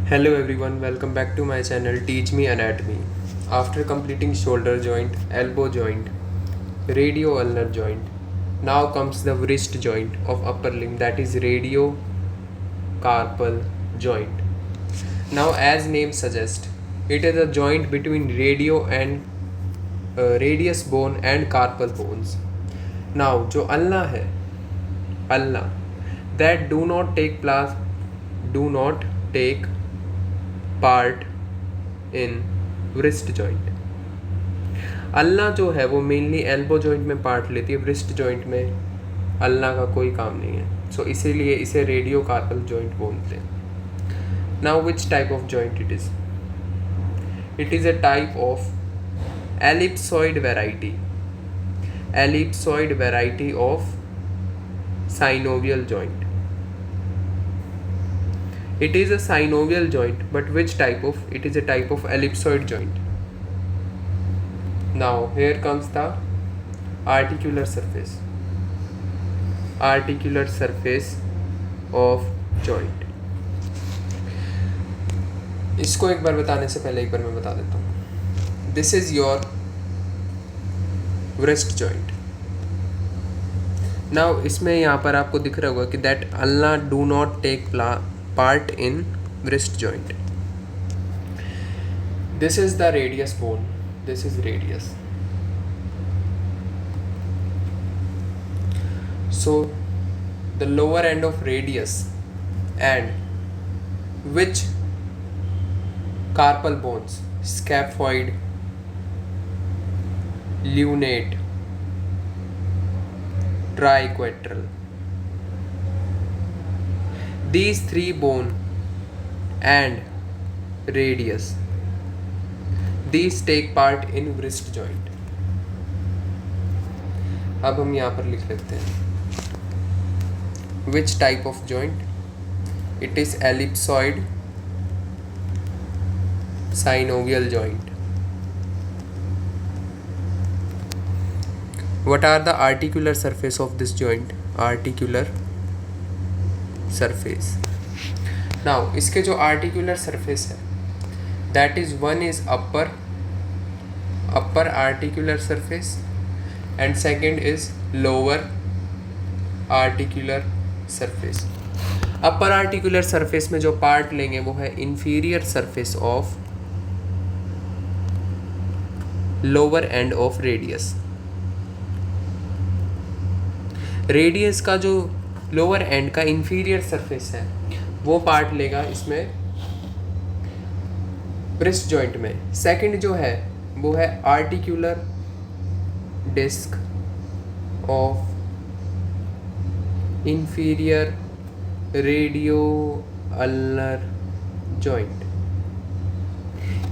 Hello everyone, welcome back to my channel Teach Me Anatomy. After completing shoulder joint, elbow joint, radio-ulnar joint, now comes the wrist joint of upper limb, that is radio-carpal joint. Now as name suggests, it is a joint between radio and radius bone and carpal bones. Now जो ulna है, ulna that do not take part in wrist joint. Ulna जो है वो mainly elbow joint में part लेती है, wrist joint में ulna का कोई काम नहीं है, सो इसीलिए इसे रेडियो कार्पल जॉइंट बोलते हैं. Now which type of joint it is? It is a type of ellipsoid variety of synovial joint. It is a synovial joint, but which type of? It is a type of ellipsoid joint. Now here comes the articular surface of joint. इसको एक बार बताने से पहले एक बार मैं बता देता हूँ. This is your wrist joint. Now इसमें यहाँ पर आपको दिख रहा होगा कि that ulna do not take part in wrist joint. This is the radius bone. This is radius. So the lower end of radius and which carpal bones? Scaphoid, lunate, triquetral. These three bone and radius, these take part in wrist joint. अब हम यहाँ पर लिख लेते हैं which type of joint? It is ellipsoid synovial joint. What are the articular surface of this joint? Articular surface. Now इसके जो articular surface है, that is one is upper articular surface and second is lower articular surface. Upper articular surface में जो part लेंगे वो है inferior surface of lower end of radius. Radius का जो लोअर एंड का इंफीरियर सरफेस है वो पार्ट लेगा इसमें wrist जॉइंट में. सेकंड जो है वो है articular disc of inferior radio ulnar joint.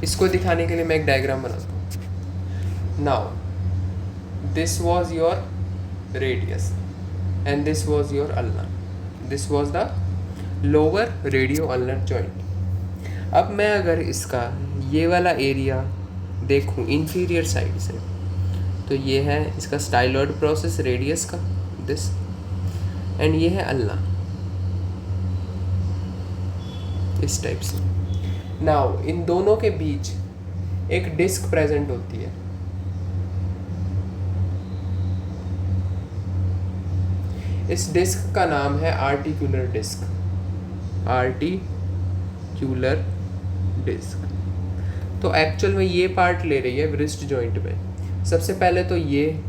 इसको दिखाने के लिए मैं एक डायग्राम बनाता हूँ. Now this was your radius and this was your ulna. This was the lower radio ulnar joint. अब मैं अगर इसका ये वाला एरिया देखूं इंफीरियर साइड से तो ये है इसका स्टाइलॉइड प्रोसेस रेडियस का दिस एंड ये है अल्ना इस टाइप से. नाउ इन दोनों के बीच एक डिस्क प्रेजेंट होती है. इस डिस्क का नाम है आर्टिकुलर डिस्क. आर्टिकुलर डिस्क तो एक्चुअल में ये पार्ट ले रही है wrist जॉइंट में. सबसे पहले तो ये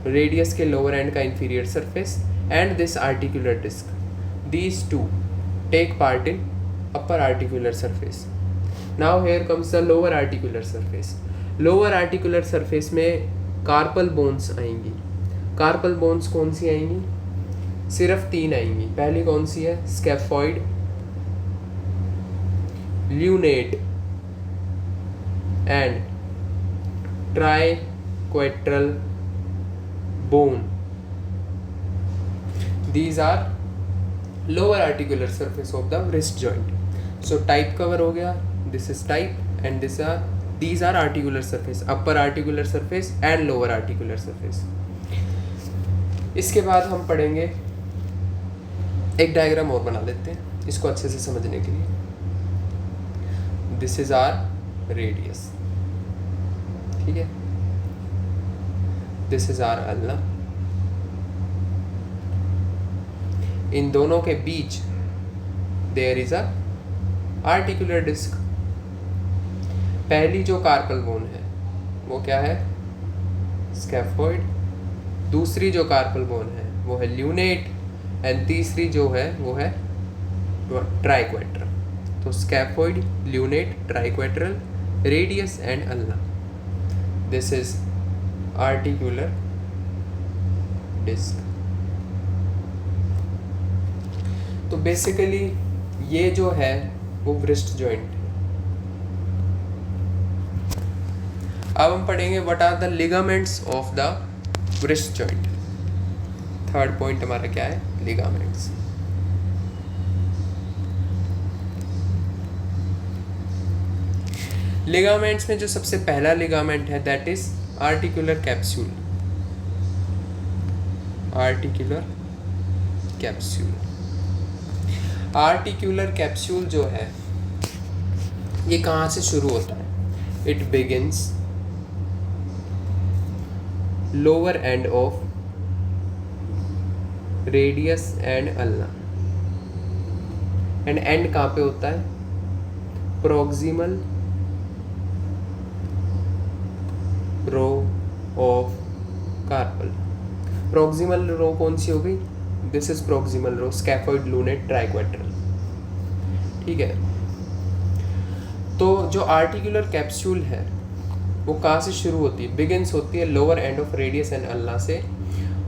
रेडियस के लोअर एंड का inferior surface and this articular disc, these two take part in upper articular surface. Now here comes the lower articular surface. Lower articular surface में कार्पल बोन्स आएंगी. Carpal bones कौन सी आएंगी? सिर्फ 3 आएंगी. पहली कौन सी है? Scaphoid, lunate and triquetral bone. These are lower articular surface of the wrist joint. So type cover हो गया. This is type and these are articular surface, upper articular surface and lower articular surface. इसके बाद हम पढ़ेंगे एक diagram और बना लेते हैं. इसको अच्छे से समझने के लिए, दिस इज आर रेडियस, ठीक है, दिस इज आर अल्ना, इन दोनों के बीच there is a articular disc. पहली जो कार्पल बोन है वो क्या है, स्कैफोइड, दूसरी जो कार्पल बोन है वो है ल्यूनेट, एंड तीसरी जो है वो है ट्राइक्वेट्रल। तो scaphoid, lunate, triquetral, radius and ulna, this is articular disc. तो बेसिकली ये जो है वो व्रिस्ट जॉइंट है। अब हम पढ़ेंगे what are the ligaments of the wrist joint. Third point हमारा क्या है, लिगामेंट्स। लिगामेंट्स में जो सबसे पहला लिगामेंट है that is articular capsule. Articular capsule, articular capsule जो है ये कहाँ से शुरू होता है, it begins lower end of radius and ulna, and end कहाँ पे होता है, proximal row of carpal. Proximal row कौन सी हो गई, this is proximal row, scaphoid, lunate, triquetral, ठीक है। तो जो आर्टिकुलर कैप्सूल है वो कहाँ से शुरू होती है, बिगिंस होती है lower end of radius and ulna से,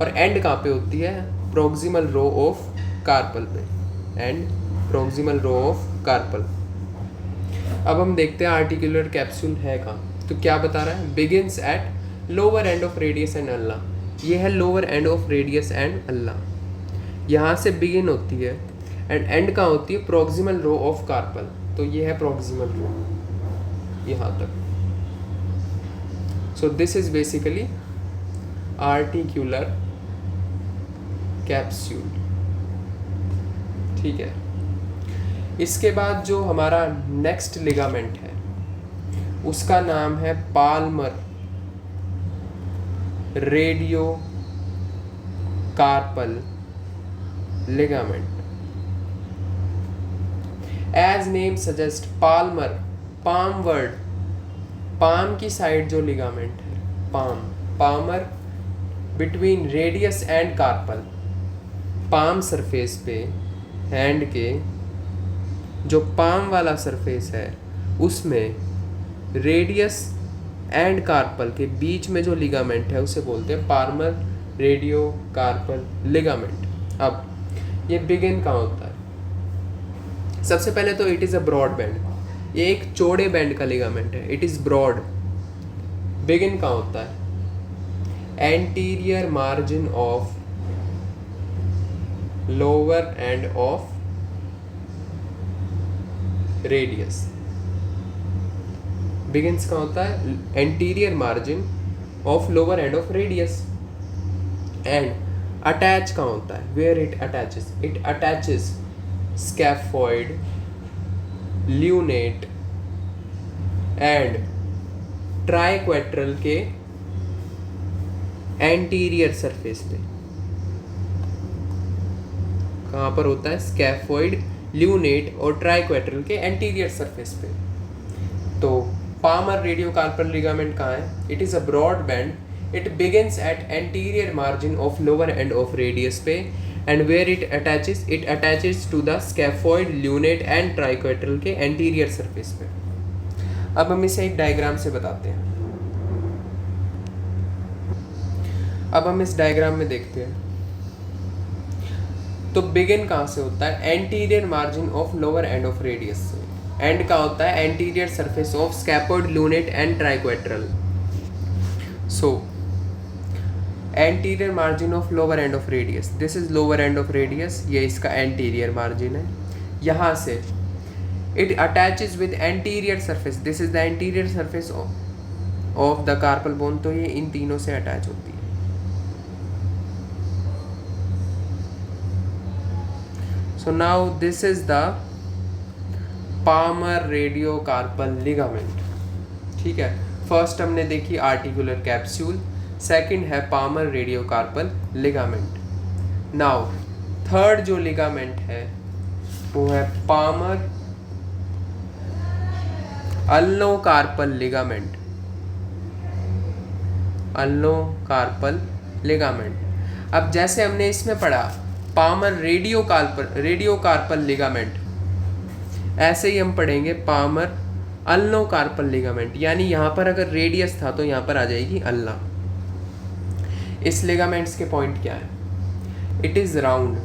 और एंड कहाँ पे होती है, प्रोक्सिमल रो ऑफ कार्पल पे, and proximal row of carpal. अब हम देखते हैं आर्टिकुलर कैप्सूल है कहाँ, तो क्या बता रहा है, begins at lower end of radius and ulna, ये है lower end of radius and ulna, यहाँ से बिगिन होती है, एंड एंड कहाँ होती है, प्रोक्सिमल रो ऑफ कार्पल, तो ये है प्रोक्सिमल रो यहाँ तक। So this is basically articular capsule, ठीक है। इसके बाद जो हमारा नेक्स्ट लिगामेंट है उसका नाम है palmar radio carpal ligament. As name suggest, palmar, palm word, palm की साइड जो लिगामेंट है, palm, palmar between radius and carpal, palm surface पे हैंड के जो पाम वाला सरफेस है उसमें रेडियस एंड कार्पल के बीच में जो लिगामेंट है उसे बोलते हैं पाल्मर रेडियो कार्पल लिगामेंट। अब ये बिगिन कहाँ होता है, सबसे पहले तो it is a broad band, ये एक चौड़े बैंड का लिगामेंट है, इट इज़ ब्रॉड। बिगिन कहाँ होता है, anterior margin of lower end of radius. Begins कहाँ होता है, anterior margin of lower end of radius, and attach कहाँ होता है, where it attaches, it attaches scaphoid, lunate and triquetral के एंटीरियर सरफेस पे। कहाँ पर होता है, स्कैफोइड, ल्यूनेट और ट्राइक्वेट्रल के एंटीरियर सरफेस पे। तो पाल्मर रेडियो कार्पल लिगामेंट कहाँ है, it is a broad band, it begins at anterior margin of lower end of radius पे, and where it attaches to the scaphoid, lunate and triquetral के anterior surface पे। अब हम इसे एक diagram से बताते हैं। अब हम इस डायग्राम में देखते हैं, तो बिगिन कहाँ से होता है, anterior margin of lower end of radius से, एंड का होता है anterior surface of scaphoid, lunate and triquetral. So anterior margin of lower end of radius, this is lower end of radius, ये इसका एंटीरियर मार्जिन है। यहाँ से it attaches with anterior surface, this is the anterior surface of the carpal bone, तो ये इन तीनों से attach होती है। So now this is the Palmar radiocarpal ligament. ठीक है, फर्स्ट हमने देखी आर्टिकुलर कैप्सूल, सेकंड है Palmer radiocarpal ligament. Now third जो लिगामेंट है वो है पामर अल्नोकार्पल लिगामेंट. अल्नोकार्पल लिगामेंट. अब जैसे हमने इसमें पढ़ा पामर रेडियोकार्पल लिगामेंट, ऐसे ही हम पढ़ेंगे पामर अल्नोकार्पल लिगामेंट. यानी यहाँ पर अगर रेडियस था तो यहाँ पर आ जाएगी अल्ना. इस लिगामेंट्स के पॉइंट क्या है? It is round.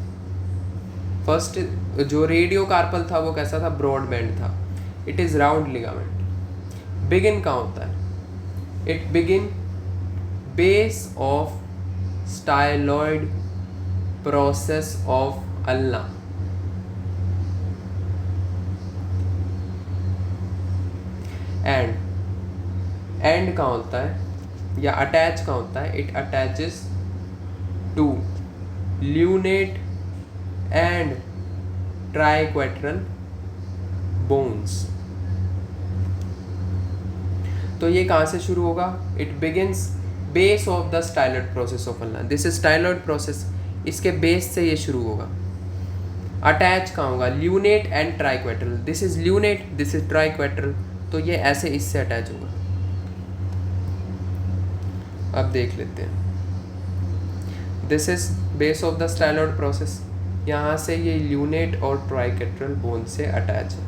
फर्स्ट जो रेडियोकार्पल था वो कैसा था? ब्रॉड बैंड था. It is round ligament. Begin कहाँ होता है? It begin base of styloid process of ulna. End कहाँ होता है या अटैच कहाँ होता है? It attaches to lunate and triquetral bones. तो ये कहाँ से शुरू होगा? It begins base of the styloid process of ulna. This is styloid process. इसके बेस से ये शुरू होगा. अटैच कहाँ होगा? Lunate and ट्राइक्वेट्रल. This is lunate, this is triquetral. तो ये ऐसे इससे अटैच होगा. अब देख लेते हैं. This is base of the styloid process. यहाँ से ये ल्यूनेट और ट्राइक्वेट्रल बोन से अटैच है.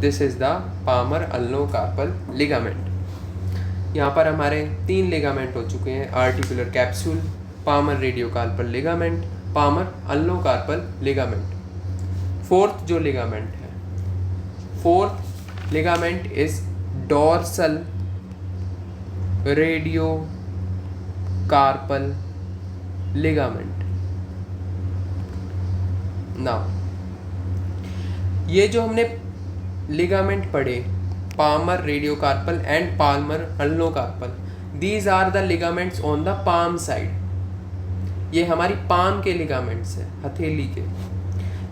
This is the palmar ulnocarpal ligament. यहाँ पर हमारे 3 लिगामेंट हो चुके हैं. Articular capsule, palmar radiocarpal ligament, palmar ulnocarpal ligament. Fourth जो लिगामेंट है, fourth ligament is dorsal radiocarpal ligament. Now ये जो हमने लिगामेंट पढ़े palmar radiocarpal and palmar ulnocarpal, these are the ligaments on the palm side. ये हमारी palm के ligaments हैं, हथेली के.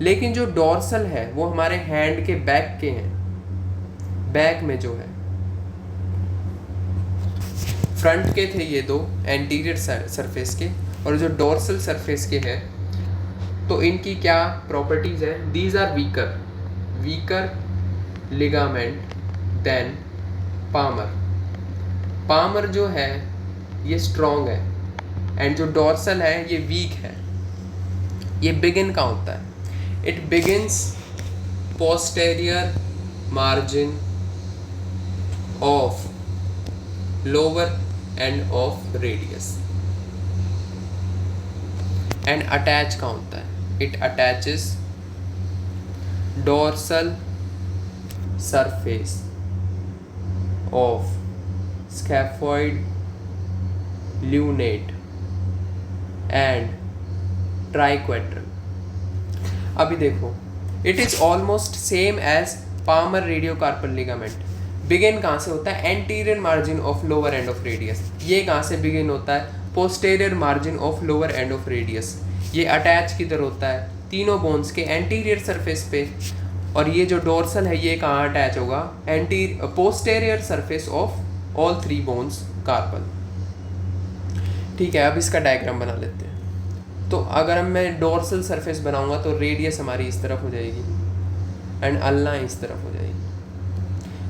लेकिन जो डॉर्सल है वो हमारे हैंड के बैक के हैं. बैक में जो है, फ्रंट के थे ये 2 एंटीरियर सरफेस के, और जो डोर्सल सरफेस के हैं, तो इनकी क्या प्रॉपर्टीज है? These are weaker ligament than palmar. Palmar जो है ये स्ट्रॉन्ग है एंड जो डोर्सल है ये वीक है. ये बिगिन कहाँ होता है? It begins posterior margin of lower end of radius and attach कहाँ होता है? It attaches dorsal surface of scaphoid lunate and triquetral. अभी देखो, it is almost same as palmar radiocarpal ligament. Begin कहाँ से होता है? Anterior margin of lower end of radius. ये कहाँ से बिगिन होता है? Posterior margin of lower end of radius. ये अटैच किधर होता है? तीनों बोन्स के एंटीरियर सरफेस पे. और ये जो डोर्सल है ये कहाँ अटैच होगा? Posterior surface of all 3 bones carpal. ठीक है, अब इसका डायग्राम बना लेते हैं. तो अगर मैं डोर्सल सरफेस बनाऊंगा तो रेडियस हमारी इस तरफ हो जाएगी एंड अल्ना इस तरफ हो जाएगी.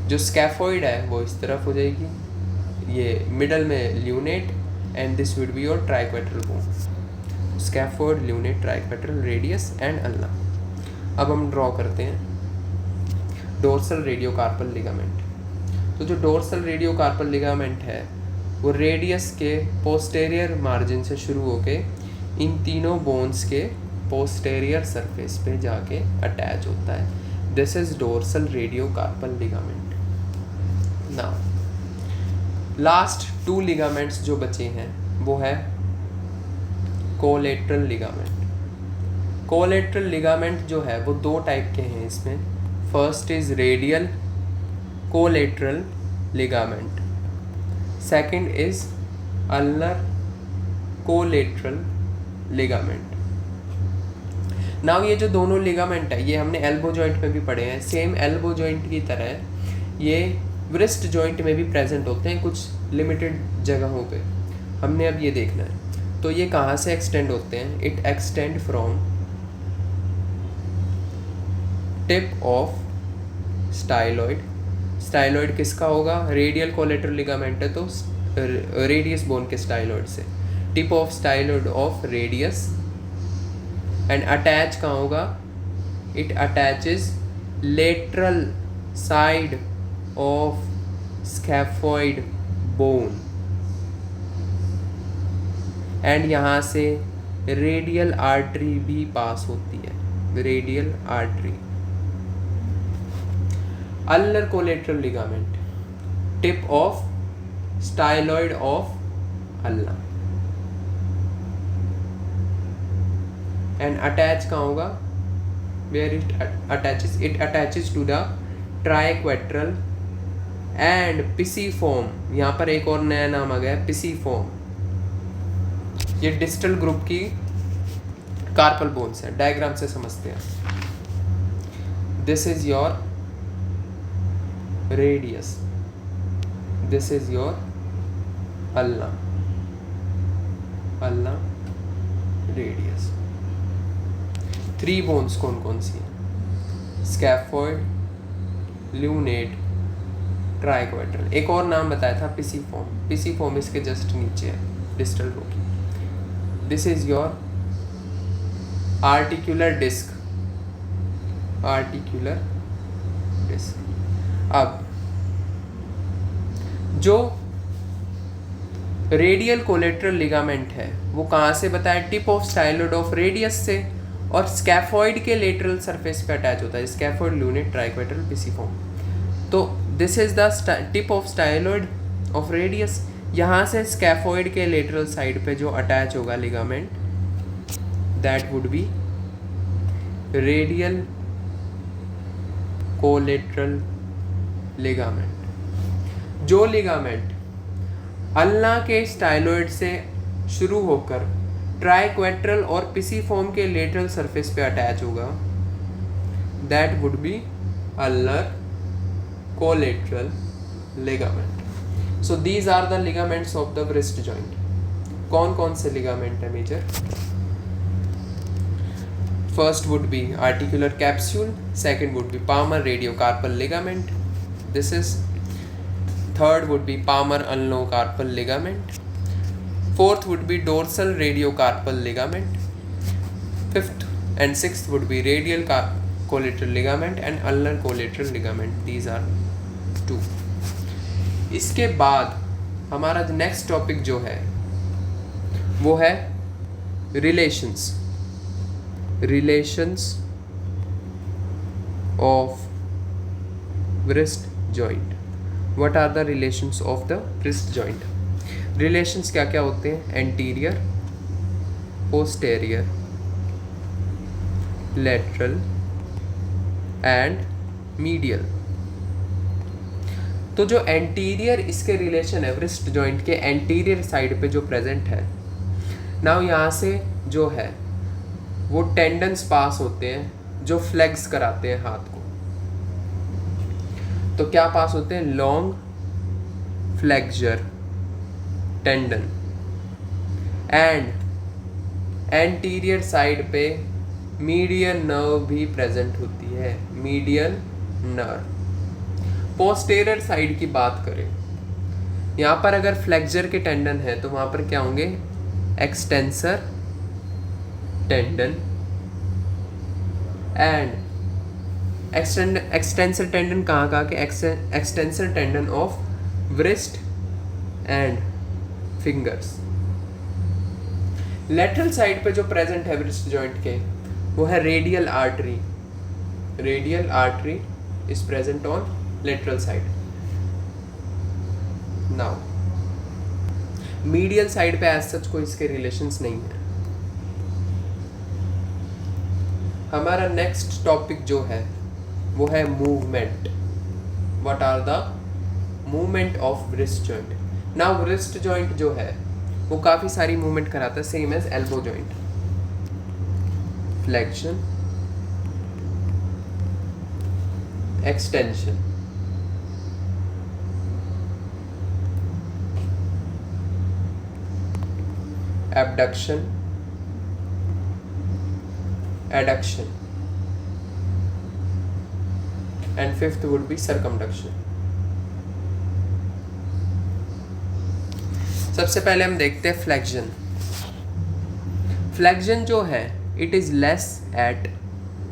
जो स्कैफोइड है वो इस तरफ हो जाएगी. ये मिडल में lunate and this would be your triquetral bone. Scaphoid, lunate, triquetral, radius and ulna. अब हम ड्रॉ करते हैं डोर्सल रेडियोकार्पल लिगामेंट. तो जो डोर्सल रेडियोकार्पल लिगामेंट है वो रेडियस के पोस्टेरियर मार्जिन से शुरू होके इन तीनों बोन्स के पोस्टेरियर सरफेस पे जाके अटैच होता है. This is dorsal radiocarpal ligament. Now last 2 ligaments जो बचे हैं वो है कोलेट्रल लिगामेंट. कोलेट्रल लिगामेंट जो है वो 2 टाइप के हैं इसमें. First is radial collateral ligament, second is ulnar collateral ligament. Now ये जो दोनों लिगामेंट है ये हमने एल्बो जॉइंट में भी पढ़े हैं, सेम एल्बो जॉइंट की तरह ये व्रिस्ट जॉइंट में भी प्रेजेंट होते हैं कुछ लिमिटेड जगहों पे। हमने अब ये देखना है। तो ये कहाँ से एक्सटेंड होते हैं? It extend from tip of styloid. Styloid किसका होगा? रेडियल कोलेटरल लिगामेंट है तो रेडियस बोन के स्टाइलॉइड से। Tip of styloid of radius and attach कहाँ होगा? It attaches lateral side of scaphoid bone and यहाँ से रेडियल आर्टरी भी पास होती है, radial artery. Ulnar collateral ligament, tip of styloid of ulna and attach कहाँ होगा? Where it attaches to the triquetral and pisiform. यहाँ पर एक और नया नाम आ गया है, पिसिफॉर्म। ये डिस्टल ग्रुप की कार्पल बोन्स है, डायग्राम से समझते हैं। This is your radius, this is your ulna, ulna radius. 3 bones कौन कौन सी हैं? Scaphoid, lunate, triquetral. एक और नाम बताया था पिसिफॉर्म, पिसिफॉर्म इसके जस्ट नीचे है डिस्टल रो की। This is your articular disc, articular disc. अब जो रेडियल कोलेटरल लिगामेंट है वो कहाँ से बताया? Tip of styloid of radius से, और स्कैफॉइड के लेटरल सरफेस पे अटैच होता है। Scaphoid, lunate, triquetral, pisiform. तो this is the tip of styloid of radius. यहाँ से स्कैफॉइड के लेटरल साइड पे जो अटैच होगा ligament, that would be radial collateral ligament. जो लिगामेंट अल्ना के स्टाइलॉइड से शुरू होकर ट्राइक्वेट्रल और पिसिफॉर्म के लेटरल सरफेस पे अटैच होगा, that would be ulnar collateral ligament. So these are the ligaments of the wrist joint. कौन कौन से लिगामेंट है major? First would be articular capsule, second would be palmar radiocarpal ligament, this is third would be palmar ulnocarpal ligament, fourth would be dorsal radiocarpal ligament, fifth and sixth would be radial collateral ligament and ulnar collateral ligament. These are 2. इसके बाद हमारा next topic जो है वो है relations, relations of wrist joint. What are the relations of the wrist joint? Relations क्या क्या होते हैं? Anterior, posterior, lateral and medial. तो जो एंटीरियर इसके रिलेशन है wrist joint के एंटीरियर साइड पे जो प्रेजेंट है, नाउ यहाँ से जो है वो टेंडन्स पास होते हैं जो फ्लेक्स कराते हैं हाथ को। तो क्या पास होते हैं? Long flexor tendon and anterior side पे मीडियल नर्व भी प्रेजेंट होती है, मीडियल नर्व। पोस्टेरियर साइड की बात करें, यहाँ पर अगर फ्लेक्सर के टेंडन है तो वहाँ पर क्या होंगे? Extensor tendon and extensor tendon कहाँ के? Extensor tendon of wrist and fingers. Lateral side पे जो प्रेजेंट है व्रिस्ट जॉइंट के वो है radial artery, radial artery is present on lateral side. Now medial side पे एज सच कोई इसके रिलेशंस नहीं है। हमारा नेक्स्ट टॉपिक जो है वो है movement. What are the movement of wrist joint? Now wrist joint जो है वो काफ़ी सारी मूवमेंट कराता है, same as elbow joint. Flexion, extension. Abduction, adduction, and fifth would be circumduction. सबसे पहले हम देखते हैं फ्लेक्शन। फ्लेक्शन जो है it is less at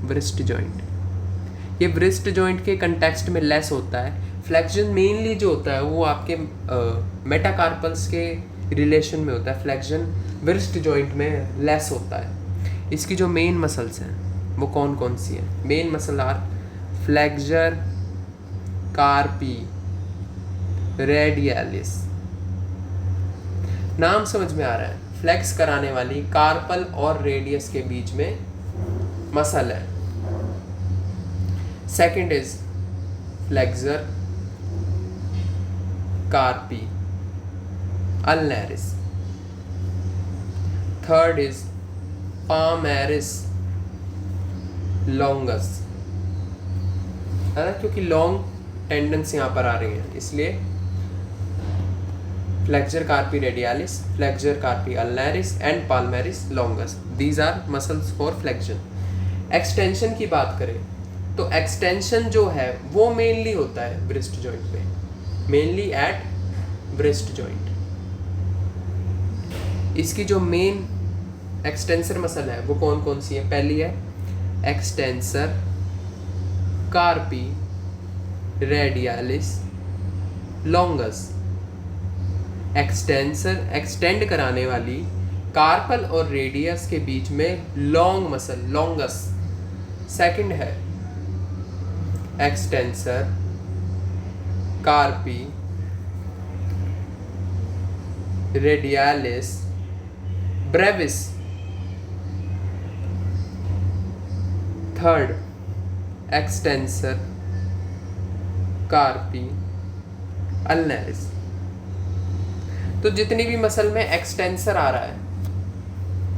wrist joint. ये व्रिस्ट जॉइंट के कंटेक्स्ट में लेस होता है। फ्लेक्शन मेनली जो होता है वो आपके मेटाकार्पल्स के रिलेशन में होता है। फ्लेक्शन व्रिस्ट जॉइंट में लेस होता है। इसकी जो मेन मसल्स हैं वो कौन कौन सी हैं? Main muscle are flexor carpi radialis. नाम समझ में आ रहा है, फ्लेक्स कराने वाली कार्पल और रेडियस के बीच में मसल है। Second is flexor carpi ulnaris. Third is palmaris longus, है ना, क्योंकि लॉन्ग टेंडेंस यहाँ पर आ रही हैं इसलिए flexor carpi radialis, flexor carpi ulnaris and palmaris longus. These are muscles for flexion. Extension की बात करें तो एक्सटेंशन जो है वो मेनली होता है ब्रिस्ट जॉइंट पे, मेनली एट ब्रिस्ट जॉइंट। इसकी जो मेन एक्सटेंसर मसल है वो कौन कौन सी है? पहली है extensor कार्पी radialis longus. Extensor extend कराने वाली कार्पल और रेडियस के बीच में लॉन्ग मसल लॉन्गस। सेकंड है extensor कार्पी radialis Brevis. Third extensor कार्पी अल्नरिस। तो जितनी भी मसल में एक्सटेंसर आ रहा है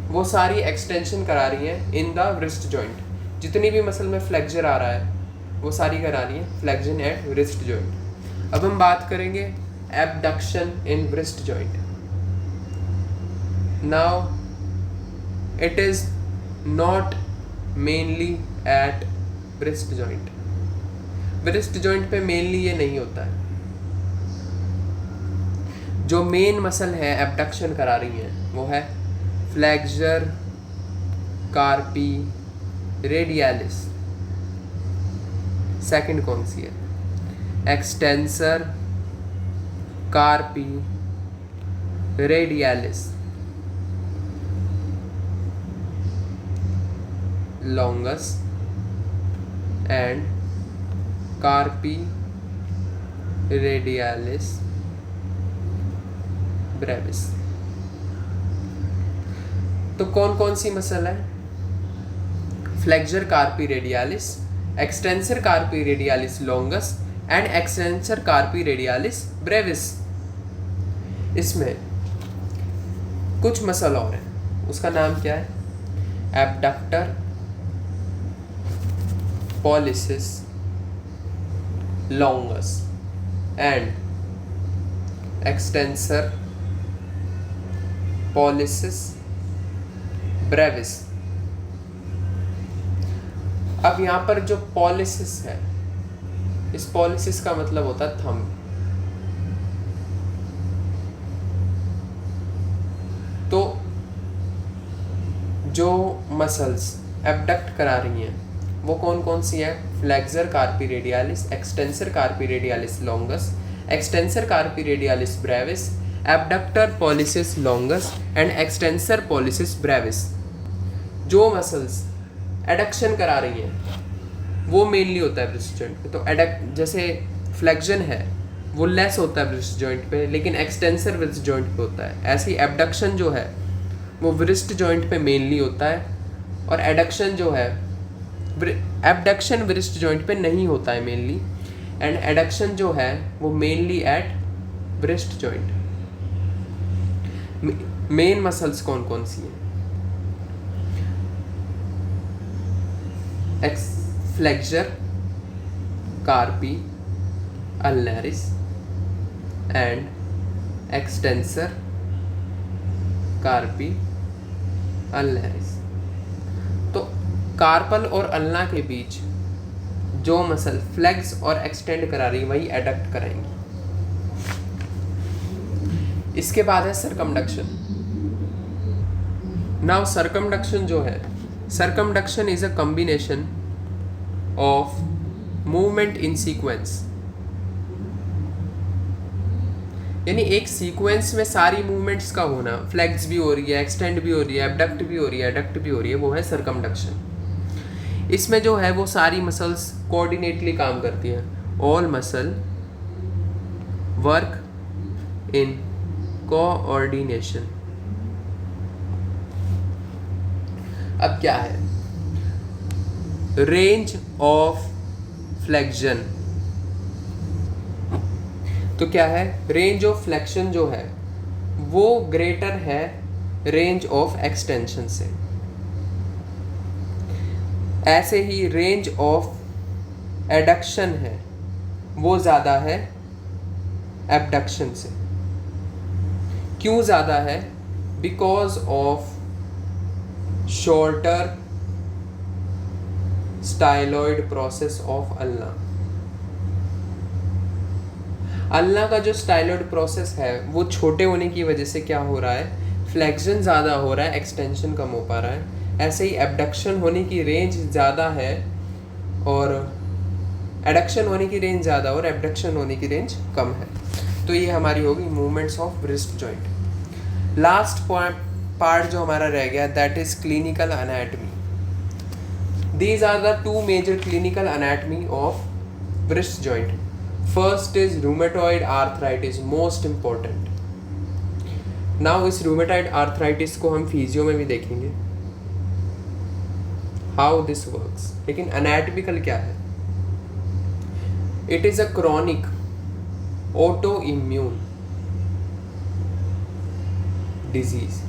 वो सारी एक्सटेंशन करा रही है इन द व्रिस्ट जॉइंट। जितनी भी मसल में फ्लेक्सर आ रहा है वो सारी करा रही है फ्लेक्शन एट व्रिस्ट जॉइंट। अब हम बात करेंगे abduction in wrist joint. Now it is not mainly eight wrist joint. Wrist joint पे मेनली ये नहीं होता है। जो मेन मसल है एबडक्शन करा रही है वो है फ्लेक्सर कार्पी रेडियलिस। सेकंड कौन सी है? Extensor कार्पी radialis longus and कार्पी radialis Brevis. तो कौन कौन सी मसल है? Flexor carpi radialis, extensor कार्पी radialis longus and extensor कार्पी radialis Brevis. इसमें कुछ मसल और है, उसका नाम क्या है? Abductor pollicis longus and extensor pollicis Brevis. अब यहाँ पर जो पॉलिसिस है, इस पॉलिसिस का मतलब होता है थंब। तो जो मसल्स एबडक्ट करा रही हैं वो कौन कौन सी है? Flexor carpi radialis, extensor कार्पी radialis longus, extensor कार्पी radialis Brevis, abductor pollicis longus and extensor pollicis Brevis. जो मसल्स एडक्शन करा रही हैं वो मेनली होता है ब्रिस्ट जॉइंट पे। तो एडक्ट जैसे फ्लेक्शन है वो लेस होता है ब्रिस्ट जॉइंट पे, लेकिन एक्सटेंसर ब्रिस्ट जॉइंट पे होता है। ऐसी एबडक्शन जो है वो ब्रिस्ट जॉइंट पे मेनली होता है, और एडक्शन जो है एबडक्शन ब्रिस्ट जॉइंट पे नहीं होता है मेनली, एंड एडक्शन जो है वो mainly eight breast joint. Main muscles कौन कौन सी हैं? Flexor carpi ulnaris and extensor कार्पी अल्नरिस। तो कार्पल और अल्ना के बीच जो मसल फ्लेक्स और एक्सटेंड करा रही है वही एडक्ट कराएंगी। इसके बाद है सरकमडक्शन। नाउ सरकमडक्शन जो है, circumduction is a combination of movement in sequence, यानी एक सीक्वेंस में सारी मूवमेंट्स का होना, फ्लेक्स भी हो रही है, एक्सटेंड भी हो रही है, एबडक्ट भी हो रही है, एडक्ट भी हो रही है, वो है सरकमडक्शन। इसमें जो है वो सारी मसल्स कोऑर्डिनेटली काम करती हैं। All muscle work in coordination. अब क्या है रेंज ऑफ फ्लेक्शन? तो क्या है, रेंज ऑफ फ्लेक्शन जो है वो ग्रेटर है रेंज ऑफ एक्सटेंशन से। ऐसे ही रेंज ऑफ एडक्शन है वो ज़्यादा है एबडक्शन से। क्यों ज़्यादा है? Because of shorter styloid process of ulna. Ulna का जो स्टाइलॉइड प्रोसेस है वो छोटे होने की वजह से क्या हो रहा है, फ्लेक्शन ज़्यादा हो रहा है, एक्सटेंशन कम हो पा रहा है। ऐसे ही एबडक्शन होने की रेंज ज़्यादा है और एडक्शन होने की रेंज ज़्यादा और एबडक्शन होने की रेंज कम है। तो ये हमारी होगी movements of wrist joint. Last part जो हमारा रह गया that is clinical anatomy. These are the two major clinical anatomy of wrist joint. First is rheumatoid arthritis, most important. Now इस rheumatoid arthritis को हम फिजियो में भी देखेंगे how this works, लेकिन anatomical क्या है? It is a chronic autoimmune disease.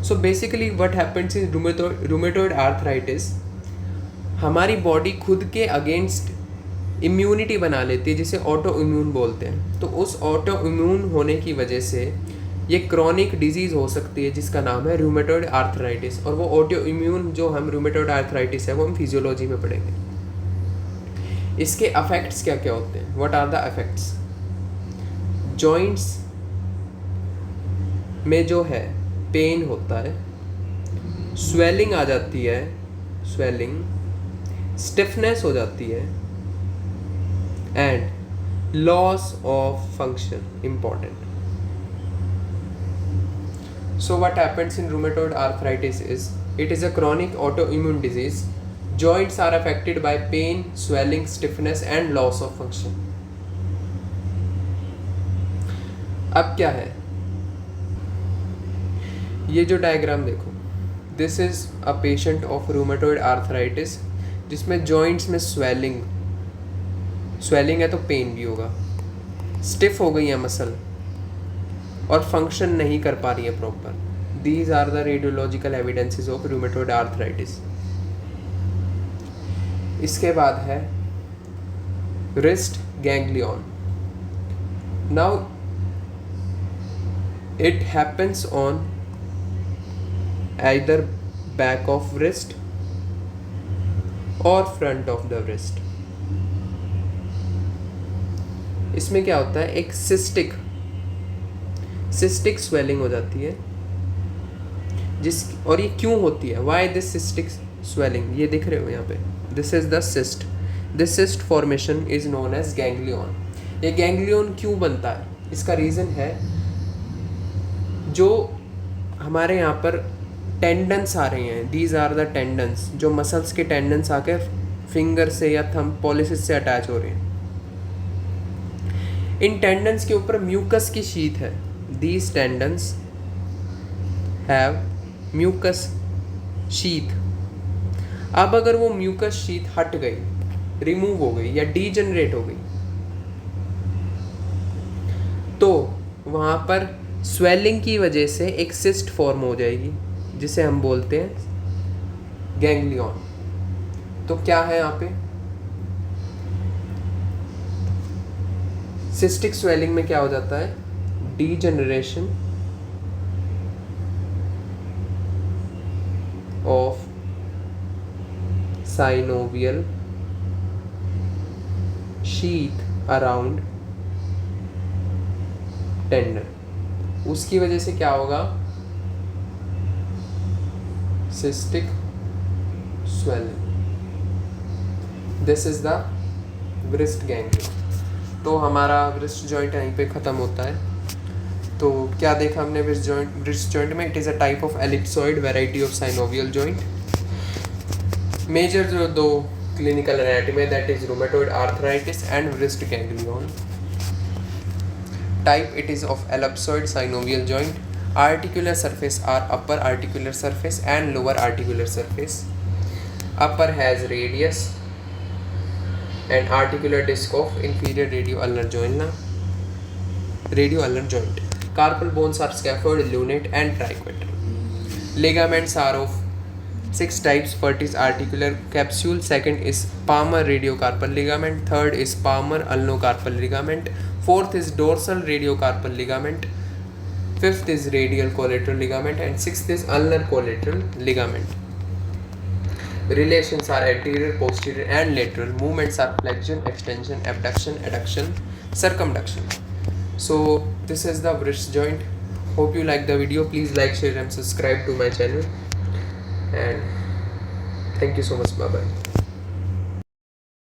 So basically what happens in rheumatoid arthritis, हमारी बॉडी खुद के अगेंस्ट इम्यूनिटी बना लेती है जिसे ऑटो इम्यून बोलते हैं। तो उस ऑटो इम्यून होने की वजह से ये क्रॉनिक डिजीज़ हो सकती है जिसका नाम है रूमेटॉइड आर्थराइटिस। और वो ऑटो इम्यून जो हम रूमेटॉइड आर्थराइटिस है वो हम फिजियोलॉजी में पढ़ेंगे। इसके अफेक्ट्स क्या क्या होते हैं? What are the affects? Joints में जो है पेन होता है, स्वेलिंग आ जाती है, स्वेलिंग, स्टिफनेस हो जाती है and loss of function important. So what happens in rheumatoid arthritis is it is a chronic autoimmune disease. Joints are affected by pain, swelling, stiffness and loss of function. अब क्या है? ये जो diagram देखो, this is a patient of rheumatoid arthritis जिसमें joints में swelling है तो पेन भी होगा, स्टिफ हो गई है मसल और फंक्शन नहीं कर पा रही है proper. These are the radiological evidences of rheumatoid arthritis. इसके बाद है wrist ganglion. Now it happens on either back of wrist or front of the wrist. इसमें क्या होता है, एक सिस्टिक स्वेलिंग हो जाती है और ये क्यों होती है? Why this cystic swelling? ये दिख रहे हो यहाँ पे, this is the cyst. This cyst formation is known as ganglion. ये गैंग्लियन क्यों बनता है? इसका रीज़न है जो हमारे यहाँ पर टेंडन्स आ रही हैं, दीज आर द टेंडन्स, जो मसल्स के टेंडन्स आके फिंगर से या थंब पॉलिसिस से अटैच हो रहे हैं। इन टेंडन्स के ऊपर म्यूकस की शीट है। These tendons have mucus sheath. अब अगर वो म्यूकस शीट हट गई, रिमूव हो गई या डीजनरेट हो गई तो वहाँ पर स्वेलिंग की वजह से एक सिस्ट फॉर्म हो जाएगी जिसे हम बोलते हैं गैंग्लियन। तो क्या है यहाँ पे, सिस्टिक स्वेलिंग में क्या हो जाता है, degeneration of synovial sheath around tendon. उसकी वजह से क्या होगा, cystic swelling. This is the wrist ganglion. तो हमारा व्रिस्ट जॉइंट यहीं पे ख़त्म होता है। तो क्या देखा हमने व्रिस्ट जॉइंट में, it is a type of ellipsoid variety of synovial joint. Major जो दो clinical anatomy, that is rheumatoid arthritis and wrist ganglion. Type, it is of ellipsoid synovial joint. Articular surface are upper articular surface and lower articular surface. Upper has radius and articular disc of inferior radioulnar joint. Carpal bones are scaphoid, lunate and triquetral. Ligaments are of 6 types. First is articular capsule, second is palmar radiocarpal ligament, third is palmar ulnocarpal ligament, fourth is dorsal radiocarpal ligament, fifth is radial collateral ligament, and sixth is ulnar collateral ligament. Relations are anterior, posterior and lateral. Movements are flexion, extension, abduction, adduction, circumduction. So this is the wrist joint. Hope you like the video. Please like, share and subscribe to my channel, and thank you so much. Bye bye.